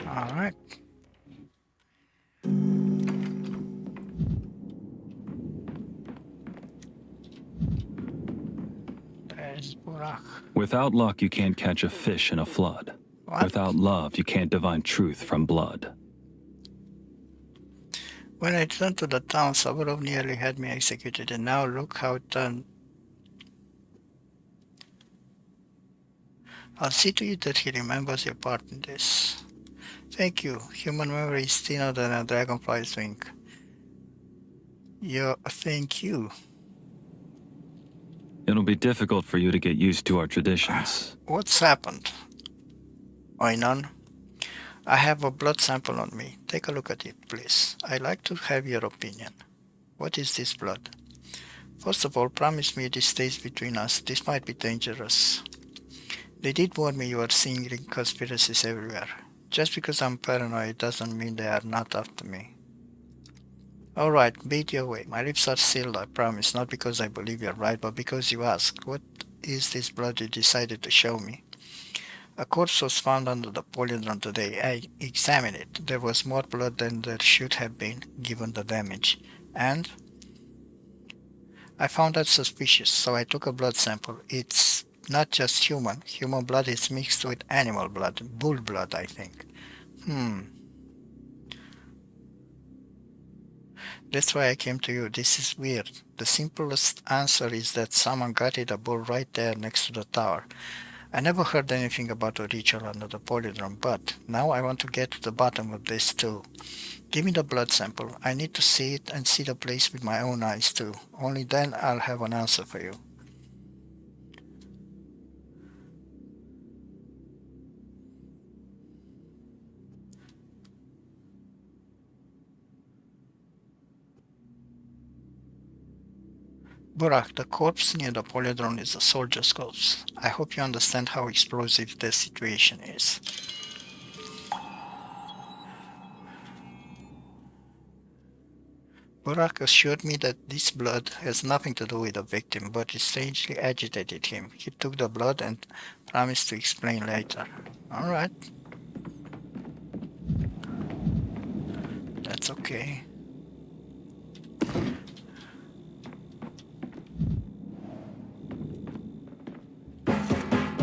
Alright. There's Burak. Without luck, you can't catch a fish in a flood. What? Without love, you can't divine truth from blood. When I returned to the town, Saburov nearly had me executed, and now look how it turned. I'll see to it that he remembers your part in this. Thank you. Human memory is thinner than a dragonfly's wing. Thank you. It'll be difficult for you to get used to our traditions. What's happened? Oinon? I have a blood sample on me. Take a look at it, please. I'd like to have your opinion. What is this blood? First of all, promise me this stays between us. This might be dangerous. They did warn me you are seeing conspiracies everywhere. Just because I'm paranoid doesn't mean they are not after me. Alright, beat your way. My lips are sealed, I promise, not because I believe you're right, but because you asked. What is this blood you decided to show me? A corpse was found under the polyhedron today. I examined it. There was more blood than there should have been, given the damage. And I found that suspicious, so I took a blood sample. It's not just human. Human blood is mixed with animal blood. Bull blood, I think. That's why I came to you. This is weird. The simplest answer is that someone gutted a bull right there next to the tower. I never heard anything about a ritual under the polyhedron, but now I want to get to the bottom of this too. Give me the blood sample. I need to see it and see the place with my own eyes too. Only then I'll have an answer for you. Burak, the corpse near the polyhedron is a soldier's corpse. I hope you understand how explosive the situation is. Burak assured me that this blood has nothing to do with the victim, but it strangely agitated him. He took the blood and promised to explain later. Alright. That's okay.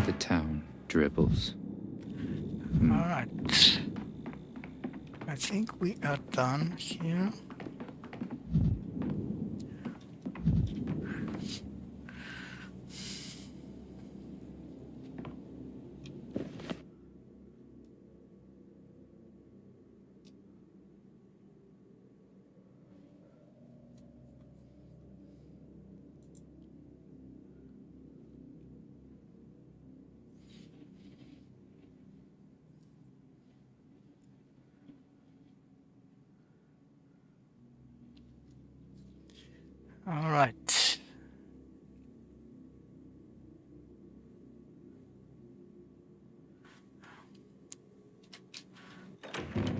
The town dribbles. Alright. I think we are done here. All right.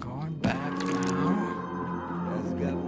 Going back now. Let's go.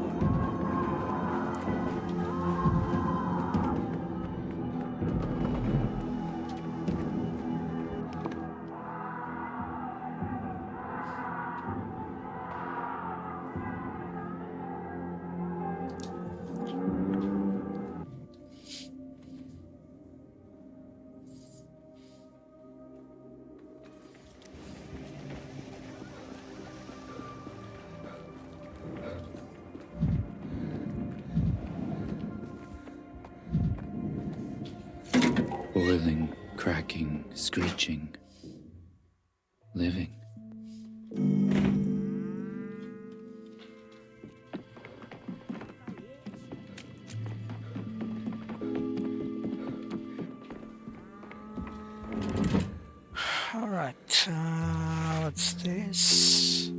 Boiling, cracking, screeching. Living. All right. What's this?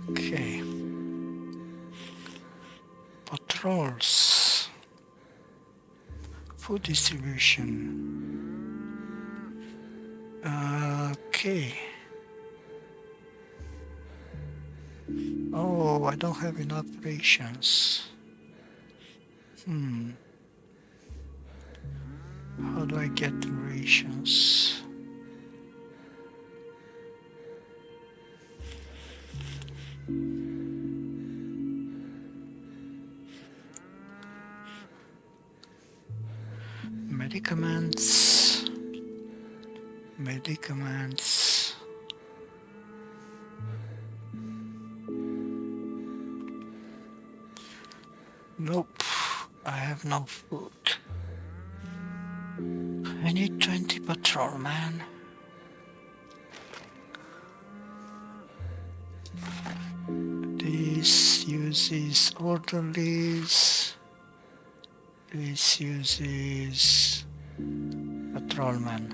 Okay. Patrols. Food distribution. Okay. Oh, I don't have enough rations. How do I get the rations? Medicaments. Medicaments. Nope, I have no food. I need 20 patrolmen. This uses orderlies. This uses patrolmen.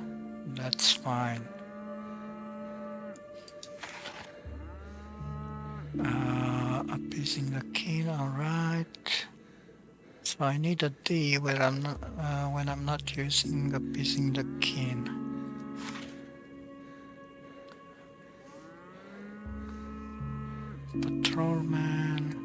That's fine. Appeasing the king, alright. So I need a D where I'm not, when I'm not using appeasing the king. Patrolman.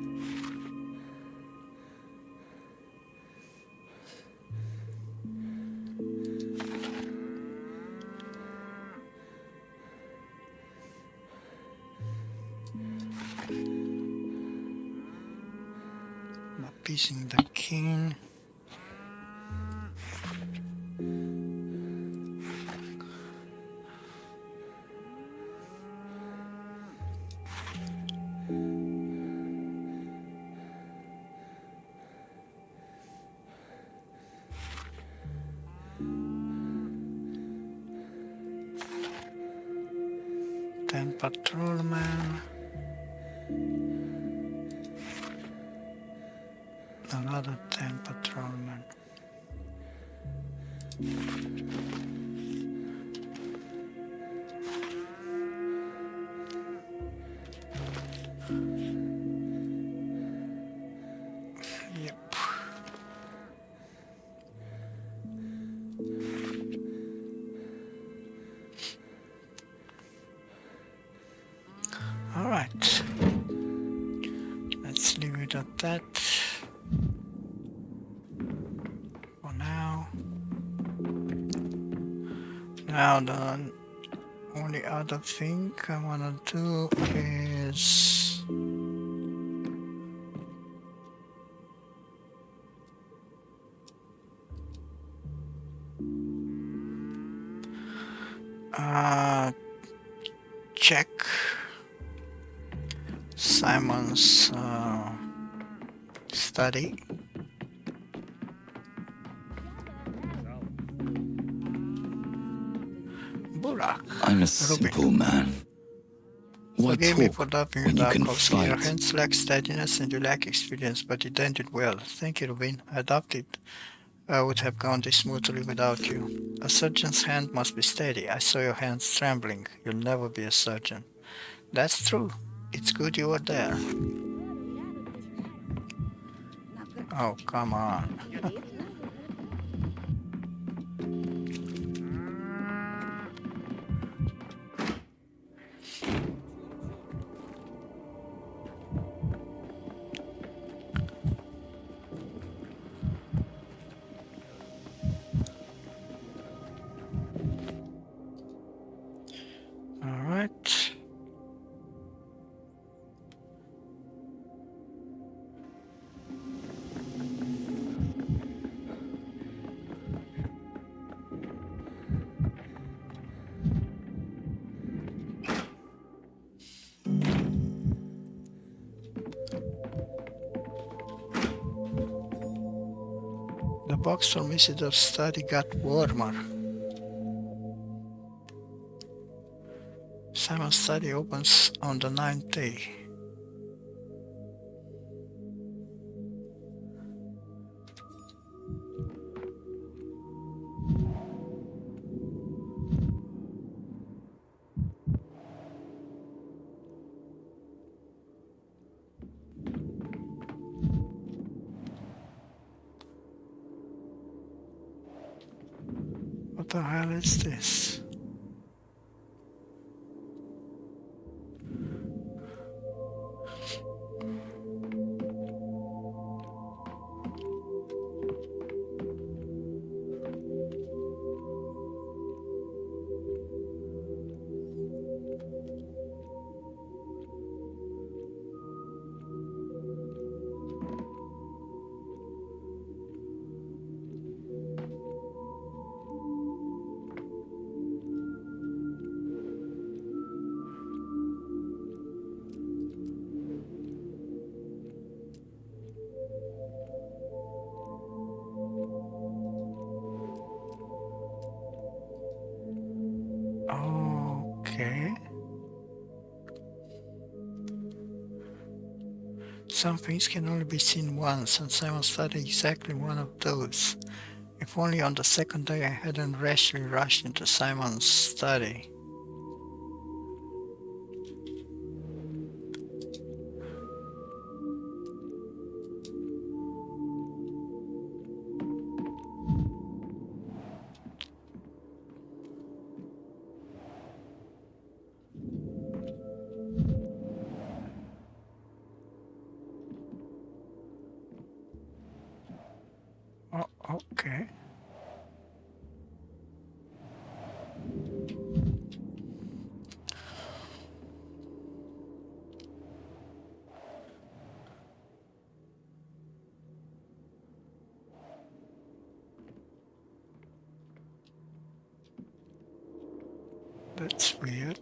Appeasing the king. Then patrolman. Another 10 patrolmen. Yep. Alright. Let's leave it at that. For now. Now the only other thing I wanna do is check Simon's study. Burak. I'm a Ruby. simple man. Why Forgive me talk for doubting you, when you can Dankovsky. Your fight? hands lack steadiness and you lack experience, but you did well. Thank you, Rubin. I doubt it would have gone this smoothly without you. A surgeon's hand must be steady. I saw your hands trembling. You'll never be a surgeon. That's true. It's good you were there. Oh, come on. All right. The box from Isidore's study got warmer. Simon's study opens on the 9th day. What the hell is this? Okay. Some things can only be seen once, and Simon studied exactly one of those. If only on the second day I hadn't rashly rushed into Simon's study. Oh, okay. That's weird.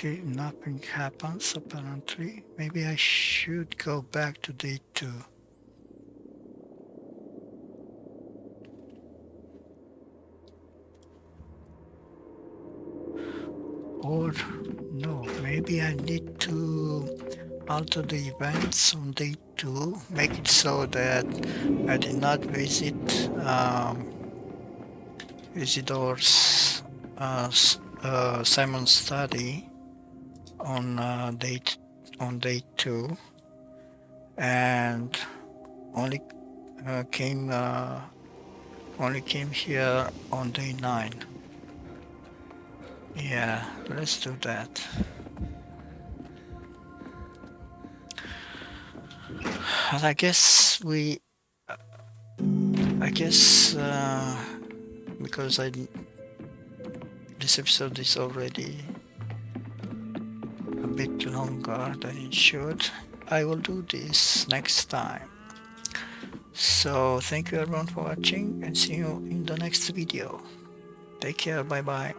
Okay, nothing happens apparently. Maybe I should go back to day 2. Or no, maybe I need to alter the events on day 2, make it so that I did not visit Isidore's Simon's study on day 2, and only came here on day 9. Yeah, let's do that. And I guess because this episode is already a bit longer than it should, I will do this next time. So thank you everyone for watching, and see you in the next video. Take care, bye bye.